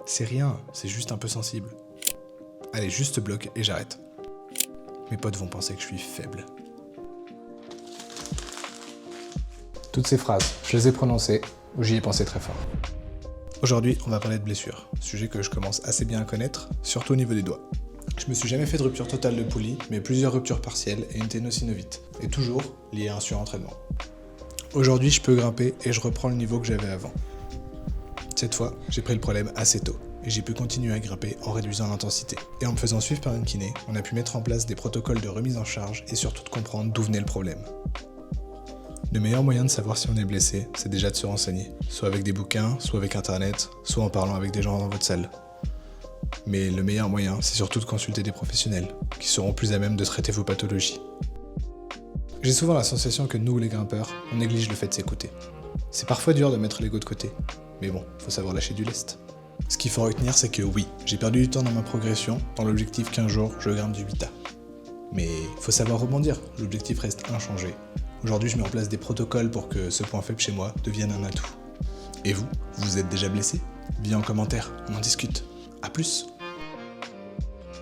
C'est rien, c'est juste un peu sensible. Allez, juste bloc et j'arrête. Mes potes vont penser que je suis faible. Toutes ces phrases, je les ai prononcées ou j'y ai pensé très fort. Aujourd'hui, on va parler de blessures, sujet que je commence assez bien à connaître, surtout au niveau des doigts. Je me suis jamais fait de rupture totale de poulie, mais plusieurs ruptures partielles et une ténosynovite, et toujours liées à un surentraînement. Aujourd'hui, je peux grimper et je reprends le niveau que j'avais avant. Cette fois, j'ai pris le problème assez tôt, et j'ai pu continuer à grimper en réduisant l'intensité. Et en me faisant suivre par une kiné, on a pu mettre en place des protocoles de remise en charge et surtout de comprendre d'où venait le problème. Le meilleur moyen de savoir si on est blessé, c'est déjà de se renseigner, soit avec des bouquins, soit avec internet, soit en parlant avec des gens dans votre salle. Mais le meilleur moyen, c'est surtout de consulter des professionnels, qui seront plus à même de traiter vos pathologies. J'ai souvent la sensation que nous, les grimpeurs, on néglige le fait de s'écouter. C'est parfois dur de mettre l'ego de côté, mais bon, faut savoir lâcher du lest. Ce qu'il faut retenir, c'est que oui, j'ai perdu du temps dans ma progression, dans l'objectif qu'un jour, je grimpe du 8A. Mais faut savoir rebondir, l'objectif reste inchangé. Aujourd'hui, je mets en place des protocoles pour que ce point faible chez moi devienne un atout. Et vous êtes déjà blessé ? Dis en commentaire, on en discute. A plus.